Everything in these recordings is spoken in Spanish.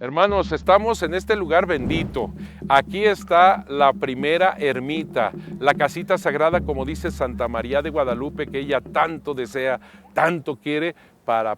Hermanos, estamos en este lugar bendito. Aquí está la primera ermita, la casita sagrada, como dice Santa María de Guadalupe, que ella tanto desea, tanto quiere, para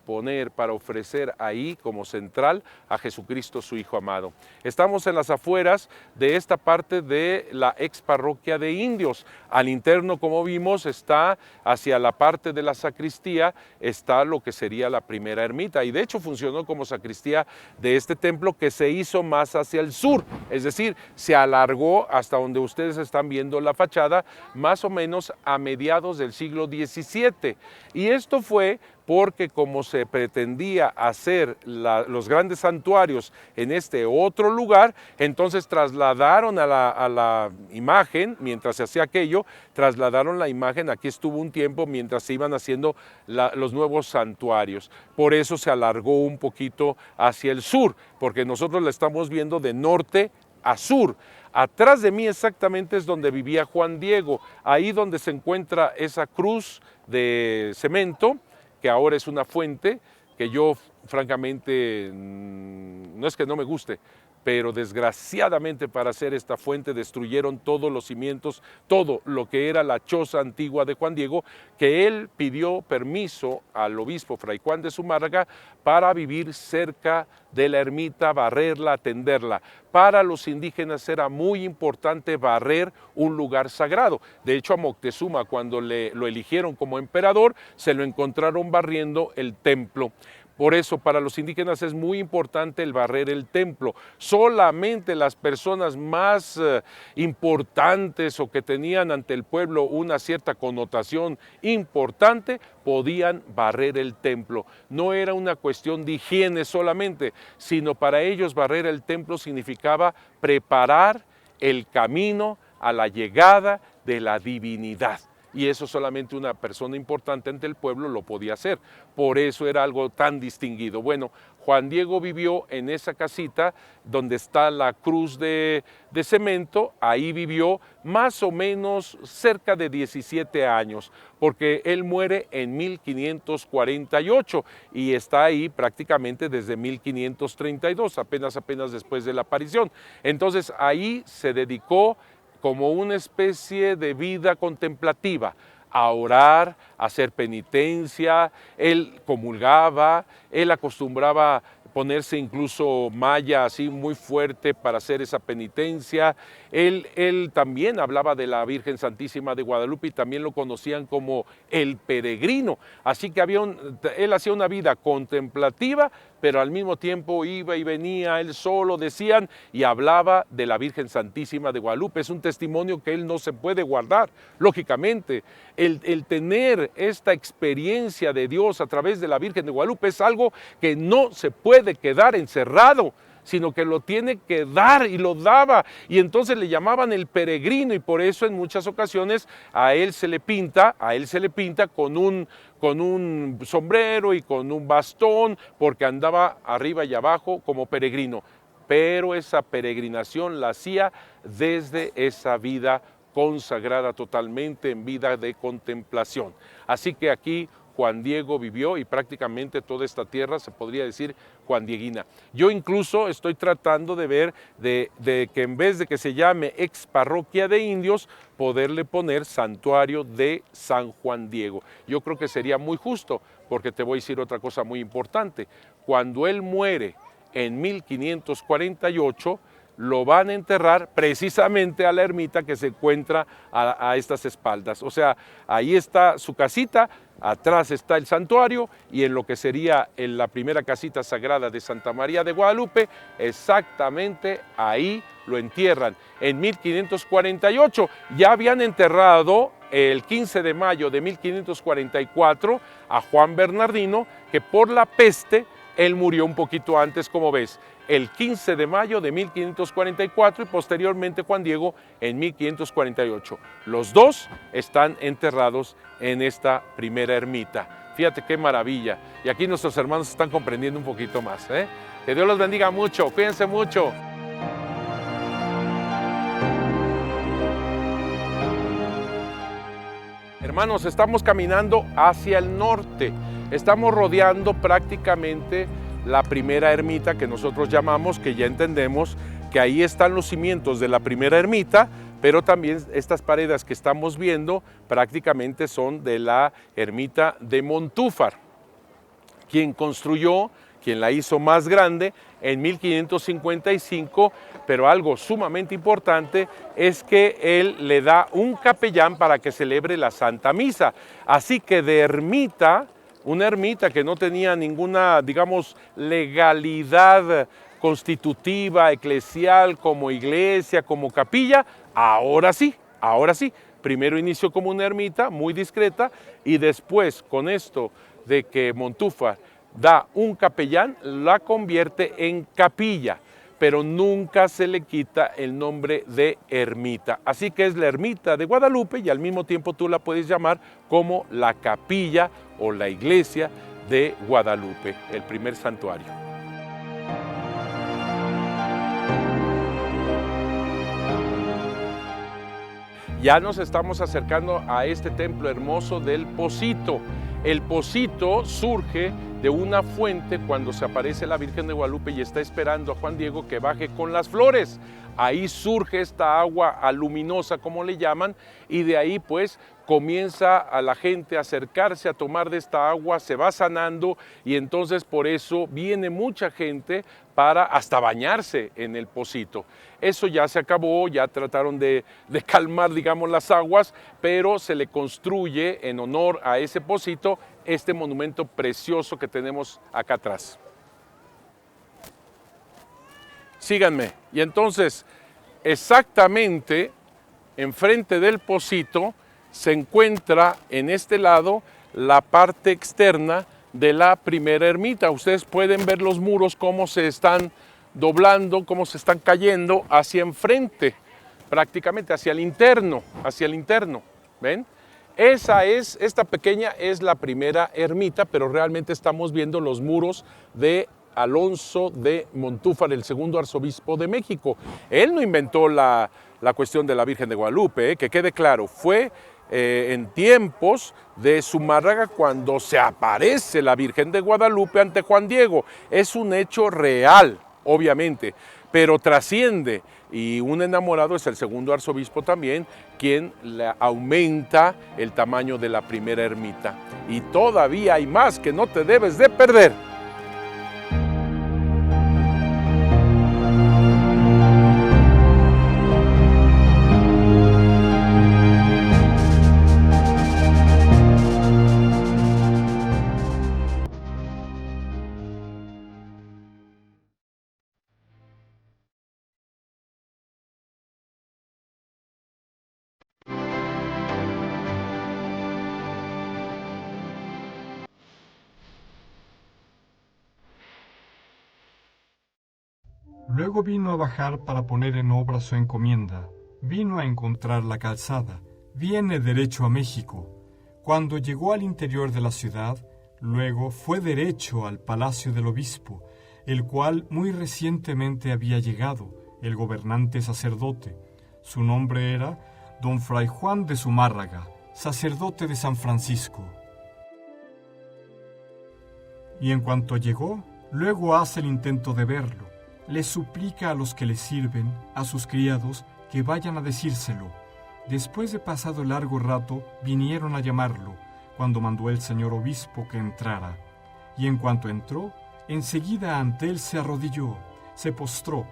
ofrecer ahí como central a Jesucristo, su Hijo amado. Estamos en las afueras de esta parte de la ex parroquia de Indios. Al interno, como vimos, está hacia la parte de la sacristía, está lo que sería la primera ermita, y de hecho funcionó como sacristía de este templo, que se hizo más hacia el sur, es decir, se alargó hasta donde ustedes están viendo la fachada, más o menos a mediados del siglo XVII. Y esto fue porque como se pretendía hacer los grandes santuarios en este otro lugar, entonces trasladaron a la imagen, mientras se hacía aquello, trasladaron la imagen, aquí estuvo un tiempo mientras se iban haciendo los nuevos santuarios. Por eso se alargó un poquito hacia el sur, porque nosotros la estamos viendo de norte a sur. Atrás de mí exactamente es donde vivía Juan Diego, ahí donde se encuentra esa cruz de cemento, que ahora es una fuente, que yo francamente no es que no me guste, pero desgraciadamente para hacer esta fuente destruyeron todos los cimientos, todo lo que era la choza antigua de Juan Diego, que él pidió permiso al obispo Fray Juan de Zumárraga para vivir cerca de la ermita, barrerla, atenderla. Para los indígenas era muy importante barrer un lugar sagrado. De hecho, a Moctezuma, cuando lo eligieron como emperador, se lo encontraron barriendo el templo. Por eso, para los indígenas es muy importante el barrer el templo. Solamente las personas más importantes o que tenían ante el pueblo una cierta connotación importante podían barrer el templo. No era una cuestión de higiene solamente, sino para ellos barrer el templo significaba preparar el camino a la llegada de la divinidad. Y eso solamente una persona importante ante el pueblo lo podía hacer. Por eso era algo tan distinguido. Bueno, Juan Diego vivió en esa casita donde está la cruz de cemento. Ahí vivió más o menos cerca de 17 años, porque él muere en 1548 y está ahí prácticamente desde 1532, apenas después de la aparición. Entonces ahí se dedicó como una especie de vida contemplativa, a orar, a hacer penitencia. Él comulgaba, él acostumbraba ponerse incluso malla así muy fuerte para hacer esa penitencia. Él también hablaba de la Virgen Santísima de Guadalupe y también lo conocían como el peregrino. Así que él hacía una vida contemplativa, pero al mismo tiempo iba y venía él solo, decían, y hablaba de la Virgen Santísima de Guadalupe. Es un testimonio que él no se puede guardar, lógicamente. El tener esta experiencia de Dios a través de la Virgen de Guadalupe es algo que no se puede quedar encerrado, sino que lo tiene que dar, y lo daba, y entonces le llamaban el peregrino, y por eso en muchas ocasiones a él se le pinta con un sombrero y con un bastón, porque andaba arriba y abajo como peregrino, pero esa peregrinación la hacía desde esa vida consagrada totalmente, en vida de contemplación. Así que aquí Juan Diego vivió, y prácticamente toda esta tierra se podría decir juandieguina. Yo incluso estoy tratando de ver de que en vez de que se llame ex parroquia de Indios, poderle poner santuario de San Juan Diego. Yo creo que sería muy justo, porque te voy a decir otra cosa muy importante. Cuando él muere en 1548, lo van a enterrar precisamente a la ermita que se encuentra a estas espaldas. O sea, ahí está su casita, atrás está el santuario, y en lo que sería la primera casita sagrada de Santa María de Guadalupe, exactamente ahí lo entierran. En 1548 ya habían enterrado el 15 de mayo de 1544 a Juan Bernardino, que por la peste él murió un poquito antes, como ves, el 15 de mayo de 1544, y posteriormente Juan Diego en 1548. Los dos están enterrados en esta primera ermita. Fíjate qué maravilla. Y aquí nuestros hermanos están comprendiendo un poquito más, ¿eh? Que Dios los bendiga mucho. Cuídense mucho. Hermanos, estamos caminando hacia el norte. Estamos rodeando prácticamente la primera ermita que nosotros llamamos, que ya entendemos que ahí están los cimientos de la primera ermita, pero también estas paredes que estamos viendo prácticamente son de la ermita de Montúfar, quien construyó, quien la hizo más grande en 1555, pero algo sumamente importante es que él le da un capellán para que celebre la Santa Misa. Así que de ermita, una ermita que no tenía ninguna, digamos, legalidad constitutiva, eclesial, como iglesia, como capilla, ahora sí. Primero inició como una ermita muy discreta y después con esto de que Montúfar da un capellán, la convierte en capilla, pero nunca se le quita el nombre de ermita. Así que es la ermita de Guadalupe y al mismo tiempo tú la puedes llamar como la capilla o la iglesia de Guadalupe, el primer santuario. Ya nos estamos acercando a este templo hermoso del Pocito. El Pocito surge de una fuente cuando se aparece la Virgen de Guadalupe y está esperando a Juan Diego que baje con las flores. Ahí surge esta agua aluminosa, como le llaman, y de ahí pues comienza a la gente a acercarse a tomar de esta agua, se va sanando y entonces por eso viene mucha gente para hasta bañarse en el Pocito. Eso ya se acabó, ya trataron de calmar, digamos, las aguas, pero se le construye en honor a ese Pocito este monumento precioso que tenemos acá atrás. Síganme. Y entonces, exactamente enfrente del Pocito se encuentra en este lado la parte externa de la primera ermita. Ustedes pueden ver los muros cómo se están doblando, cómo se están cayendo hacia enfrente, prácticamente hacia el interno, ¿ven? Esta pequeña es la primera ermita, pero realmente estamos viendo los muros de Alonso de Montúfar, el segundo arzobispo de México. Él no inventó la cuestión de la Virgen de Guadalupe, que quede claro, fue en tiempos de Zumárraga cuando se aparece la Virgen de Guadalupe ante Juan Diego. Es un hecho real, obviamente, pero trasciende, y un enamorado es el segundo arzobispo también, quien le aumenta el tamaño de la primera ermita. Y todavía hay más que no te debes de perder. Luego vino a bajar para poner en obra su encomienda. Vino a encontrar la calzada. Viene derecho a México. Cuando llegó al interior de la ciudad, luego fue derecho al palacio del obispo, el cual muy recientemente había llegado, el gobernante sacerdote. Su nombre era don Fray Juan de Zumárraga, sacerdote de San Francisco. Y en cuanto llegó, luego hace el intento de verlo. Le suplica a los que le sirven, a sus criados, que vayan a decírselo. Después de pasado largo rato, vinieron a llamarlo, cuando mandó el señor obispo que entrara. Y en cuanto entró, enseguida ante él se arrodilló, se postró.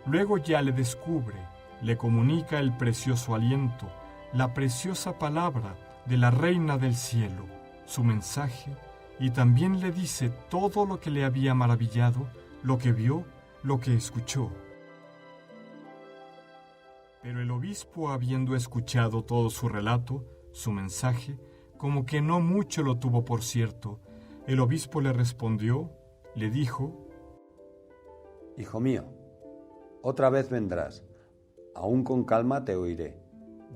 Luego ya le descubre, le comunica el precioso aliento, la preciosa palabra de la Reina del Cielo, su mensaje, y también le dice todo lo que le había maravillado, lo que vio, lo que escuchó. Pero el obispo, habiendo escuchado todo su relato, su mensaje, como que no mucho lo tuvo por cierto, el obispo le respondió, le dijo: Hijo mío, otra vez vendrás, aún con calma te oiré,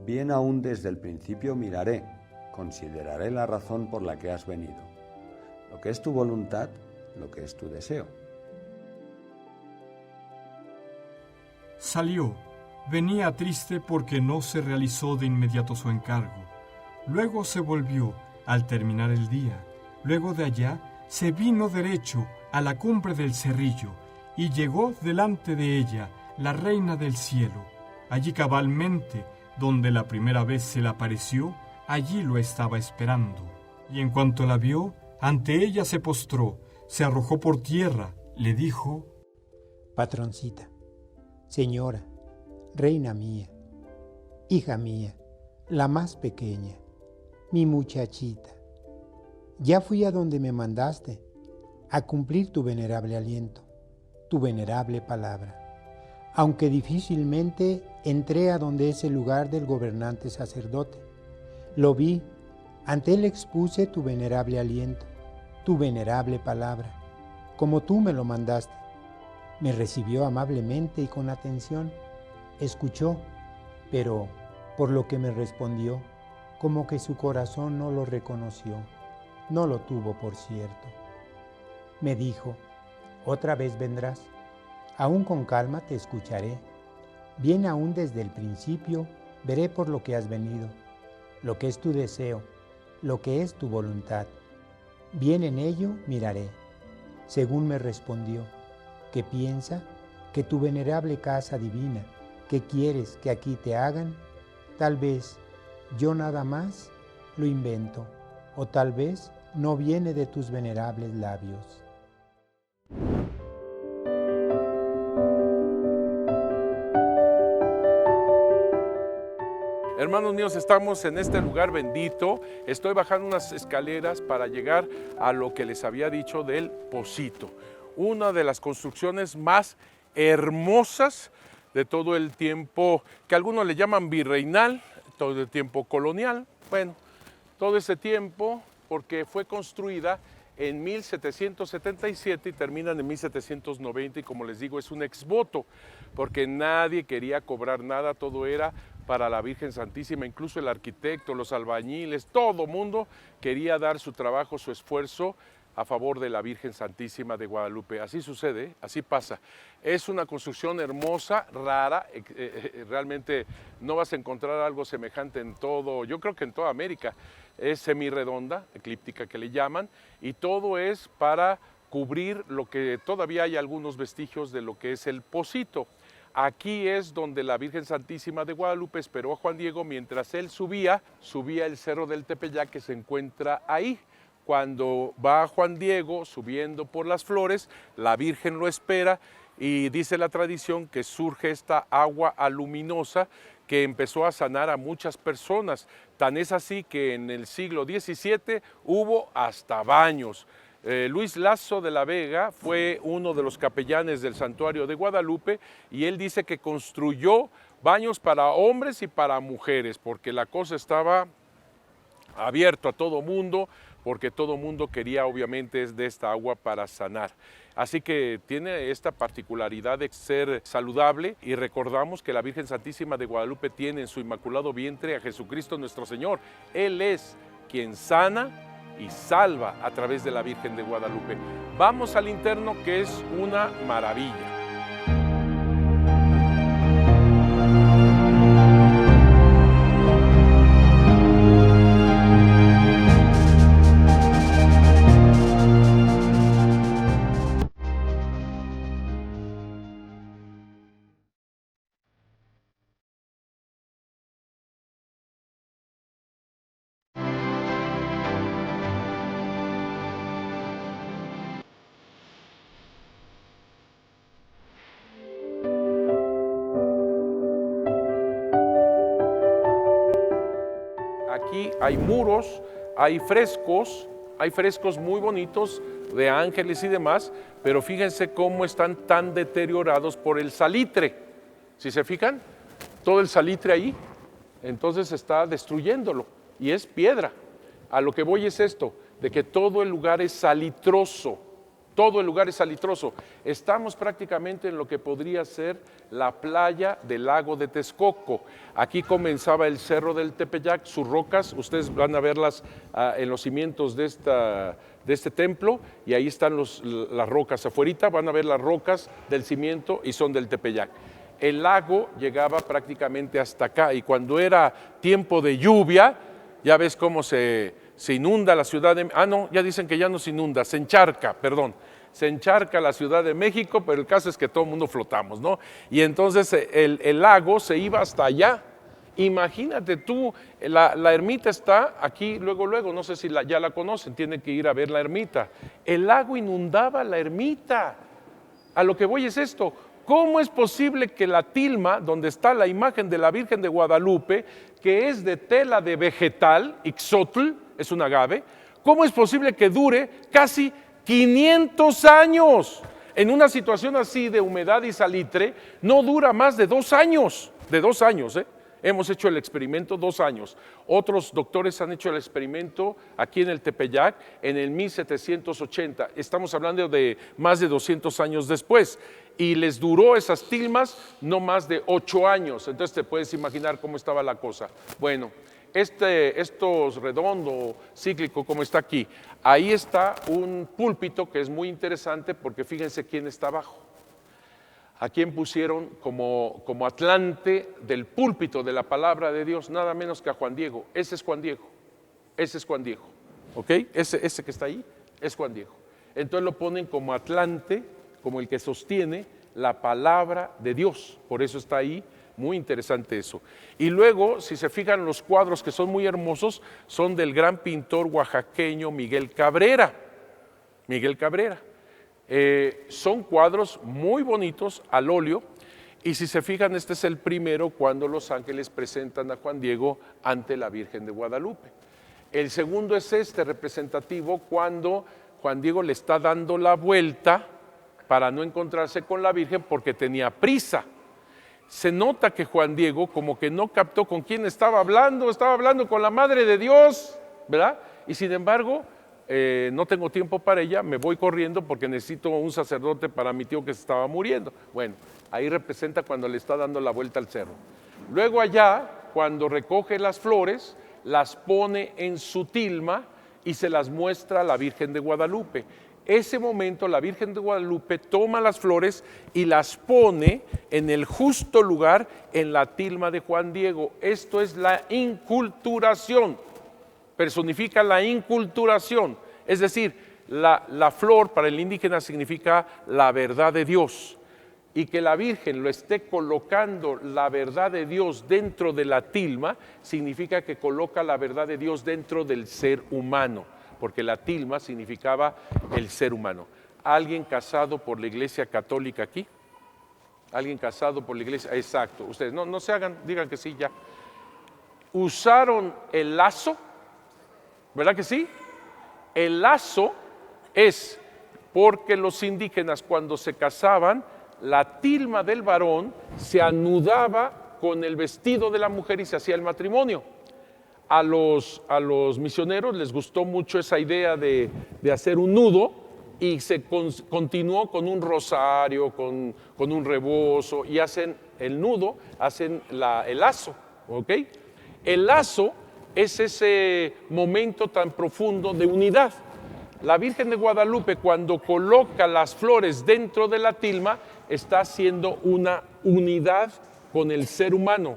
bien aún desde el principio miraré, consideraré la razón por la que has venido, lo que es tu voluntad, lo que es tu deseo. Salió. Venía triste porque no se realizó de inmediato su encargo. Luego se volvió al terminar el día. Luego de allá se vino derecho a la cumbre del cerrillo, y llegó delante de ella la reina del cielo. Allí cabalmente, donde la primera vez se le apareció, allí lo estaba esperando. Y en cuanto la vio, ante ella se postró, se arrojó por tierra, le dijo: Patroncita, señora, reina mía, hija mía, la más pequeña, mi muchachita, ya fui a donde me mandaste, a cumplir tu venerable aliento, tu venerable palabra, aunque difícilmente entré a donde es el lugar del gobernante sacerdote. Lo vi, ante él expuse tu venerable aliento, tu venerable palabra, como tú me lo mandaste. Me recibió amablemente y con atención, escuchó, pero por lo que me respondió, como que su corazón no lo reconoció, no lo tuvo por cierto. Me dijo: otra vez vendrás, aún con calma te escucharé, bien aún desde el principio veré por lo que has venido, lo que es tu deseo, lo que es tu voluntad, bien en ello miraré. Según me respondió, que piensa que tu venerable casa divina, que quieres que aquí te hagan, tal vez yo nada más lo invento, o tal vez no viene de tus venerables labios. Hermanos míos, estamos en este lugar bendito. Estoy bajando unas escaleras para llegar a lo que les había dicho del Pocito, una de las construcciones más hermosas de todo el tiempo, que algunos le llaman virreinal, todo el tiempo colonial. Bueno, todo ese tiempo, porque fue construida en 1777 y terminan en 1790, y como les digo, es un exvoto, porque nadie quería cobrar nada, todo era para la Virgen Santísima, incluso el arquitecto, los albañiles, todo mundo quería dar su trabajo, su esfuerzo a favor de la Virgen Santísima de Guadalupe. Así sucede, así pasa. Es una construcción hermosa, rara, realmente no vas a encontrar algo semejante en todo, yo creo que en toda América. Es semirredonda, eclíptica que le llaman, y todo es para cubrir lo que todavía hay algunos vestigios de lo que es el Pocito. Aquí es donde la Virgen Santísima de Guadalupe esperó a Juan Diego mientras él subía el cerro del Tepeyac, que se encuentra ahí. Cuando va Juan Diego subiendo por las flores, la Virgen lo espera y dice la tradición que surge esta agua aluminosa que empezó a sanar a muchas personas. Tan es así que en el siglo XVII hubo hasta baños. Luis Lasso de la Vega fue uno de los capellanes del santuario de Guadalupe y él dice que construyó baños para hombres y para mujeres, porque la cosa estaba abierto a todo mundo, porque todo mundo quería obviamente de esta agua para sanar. Así que tiene esta particularidad de ser saludable, y recordamos que la Virgen Santísima de Guadalupe tiene en su inmaculado vientre a Jesucristo nuestro Señor. Él es quien sana y salva a través de la Virgen de Guadalupe. Vamos al interno, que es una maravilla. Aquí hay muros, hay frescos muy bonitos de ángeles y demás, pero fíjense cómo están tan deteriorados por el salitre. Si se fijan, todo el salitre ahí, entonces está destruyéndolo, y es piedra. A lo que voy es esto, de que todo el lugar es salitroso. Todo el lugar es salitroso. Estamos prácticamente en lo que podría ser la playa del lago de Texcoco. Aquí comenzaba el cerro del Tepeyac, sus rocas, ustedes van a verlas en los cimientos de este templo, y ahí están las rocas. Afuerita van a ver las rocas del cimiento y son del Tepeyac. El lago llegaba prácticamente hasta acá, y cuando era tiempo de lluvia, ya ves cómo se se inunda la Ciudad de México. No, ya dicen que ya no se inunda, se encharca, perdón. Se encharca la Ciudad de México, pero el caso es que todo el mundo flotamos, ¿no? Y entonces el lago se iba hasta allá. Imagínate tú, la ermita está aquí, luego, no sé si ya la conocen, tienen que ir a ver la ermita. El lago inundaba la ermita. A lo que voy es esto: ¿cómo es posible que la tilma, donde está la imagen de la Virgen de Guadalupe, que es de tela de vegetal, ixotl, es un agave, cómo es posible que dure casi 500 años? En una situación así de humedad y salitre, no dura más de 2 años, Hemos hecho el experimento 2 años. Otros doctores han hecho el experimento aquí en el Tepeyac en el 1780. Estamos hablando de más de 200 años después. Y les duró esas tilmas no más de 8 años. Entonces te puedes imaginar cómo estaba la cosa. Bueno, esto redondo, cíclico, como está aquí, ahí está un púlpito que es muy interesante porque fíjense quién está abajo. ¿A quién pusieron como atlante del púlpito de la palabra de Dios? Nada menos que a Juan Diego. Ese es Juan Diego. ¿Ok? Ese que está ahí es Juan Diego. Entonces lo ponen como atlante, como el que sostiene la palabra de Dios. Por eso está ahí. Muy interesante eso. Y luego, si se fijan, los cuadros que son muy hermosos son del gran pintor oaxaqueño Miguel Cabrera. Son cuadros muy bonitos al óleo, y si se fijan, este es el primero cuando los ángeles presentan a Juan Diego ante la Virgen de Guadalupe. El segundo es este representativo cuando Juan Diego le está dando la vuelta para no encontrarse con la Virgen porque tenía prisa. Se nota que Juan Diego como que no captó con quién estaba hablando con la Madre de Dios, ¿verdad? Y sin embargo, no tengo tiempo para ella, me voy corriendo porque necesito un sacerdote para mi tío que se estaba muriendo. Bueno, ahí representa cuando le está dando la vuelta al cerro. Luego allá, cuando recoge las flores, las pone en su tilma y se las muestra a la Virgen de Guadalupe. Ese momento la Virgen de Guadalupe toma las flores y las pone en el justo lugar en la tilma de Juan Diego. Esto es la inculturación. Personifica la inculturación, es decir, la flor para el indígena significa la verdad de Dios, y que la Virgen lo esté colocando la verdad de Dios dentro de la tilma significa que coloca la verdad de Dios dentro del ser humano, porque la tilma significaba el ser humano. ¿Alguien casado por la Iglesia Católica aquí? ¿Alguien casado por la Iglesia? Exacto, ustedes no se hagan, digan que sí ya. ¿Usaron el lazo? ¿Verdad que sí? El lazo es porque los indígenas cuando se casaban, la tilma del varón se anudaba con el vestido de la mujer y se hacía el matrimonio. A los misioneros les gustó mucho esa idea de hacer un nudo y se continuó con un rosario, con un rebozo, y hacen el nudo, hacen el lazo, ¿ok? El lazo es ese momento tan profundo de unidad. La Virgen de Guadalupe, cuando coloca las flores dentro de la tilma, está haciendo una unidad con el ser humano.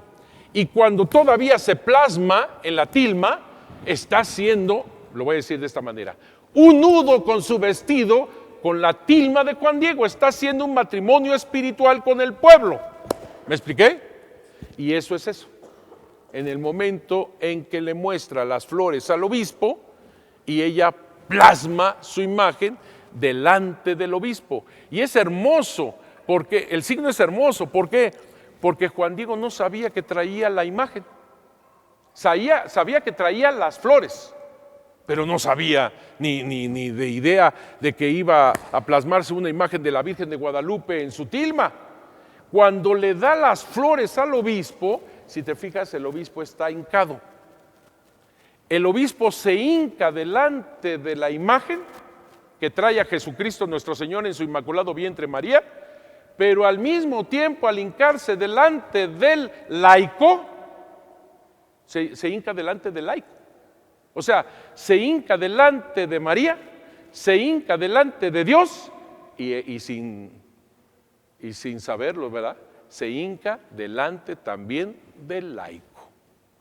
Y cuando todavía se plasma en la tilma, está haciendo, lo voy a decir de esta manera, un nudo con su vestido, con la tilma de Juan Diego, está haciendo un matrimonio espiritual con el pueblo. ¿Me expliqué? Y eso es eso. En el momento en que le muestra las flores al obispo y ella plasma su imagen delante del obispo. Y es hermoso, porque el signo es hermoso. ¿Por qué? Porque Juan Diego no sabía que traía la imagen. Sabía que traía las flores, pero no sabía ni de idea de que iba a plasmarse una imagen de la Virgen de Guadalupe en su tilma. Cuando le da las flores al obispo, si te fijas, el obispo está hincado. El obispo se hinca delante de la imagen que trae a Jesucristo nuestro Señor en su inmaculado vientre María, pero al mismo tiempo, al hincarse delante del laico, se hinca delante del laico. O sea, se hinca delante de María, se hinca delante de Dios y sin saberlo, ¿verdad? Se hinca delante también del laico,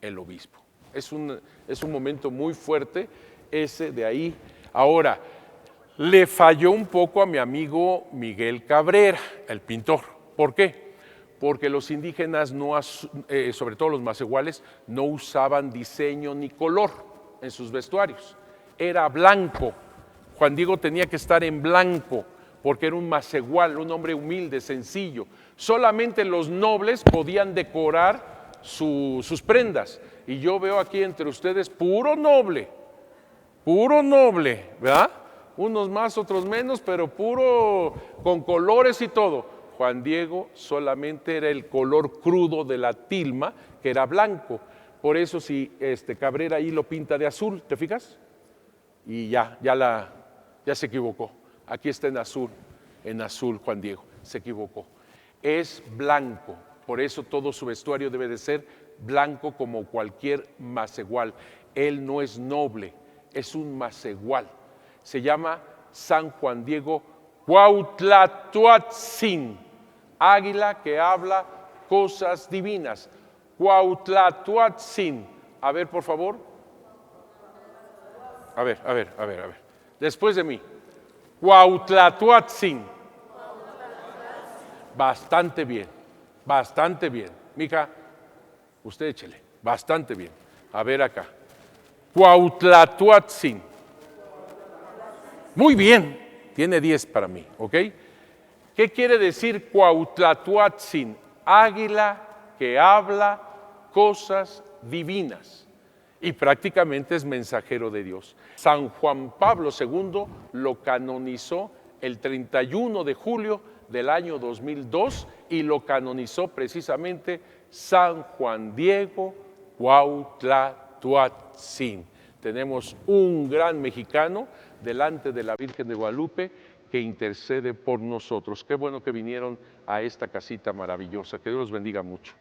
el obispo. Es un momento muy fuerte ese de ahí. Ahora, le falló un poco a mi amigo Miguel Cabrera, el pintor. ¿Por qué? Porque los indígenas, sobre todo los macehuales, no usaban diseño ni color en sus vestuarios. Era blanco. Juan Diego tenía que estar en blanco, porque era un macehual, un hombre humilde, sencillo. Solamente los nobles podían decorar sus prendas. Y yo veo aquí entre ustedes puro noble, ¿verdad? Unos más, otros menos, pero puro, con colores y todo. Juan Diego solamente era el color crudo de la tilma, que era blanco. Por eso si Cabrera ahí lo pinta de azul, ¿te fijas? Y ya se equivocó. Aquí está en azul Juan Diego, se equivocó. Es blanco, por eso todo su vestuario debe de ser blanco como cualquier macehual. Él no es noble, es un macehual. Se llama San Juan Diego Cuauhtlatoatzin, águila que habla cosas divinas. Cuauhtlatoatzin. A ver, por favor. A ver. Después de mí. Cuauhtlatoatzin. Bastante bien. Mija, usted échele. Bastante bien. A ver acá. Cuauhtlatoatzin. Muy bien. Tiene 10 para mí, ¿ok? ¿Qué quiere decir Cuauhtlatoatzin? Águila que habla cosas divinas. Y prácticamente es mensajero de Dios. San Juan Pablo II lo canonizó el 31 de julio del año 2002 y lo canonizó precisamente San Juan Diego Cuauhtlatoatzin. Tenemos un gran mexicano delante de la Virgen de Guadalupe que intercede por nosotros. Qué bueno que vinieron a esta casita maravillosa. Que Dios los bendiga mucho.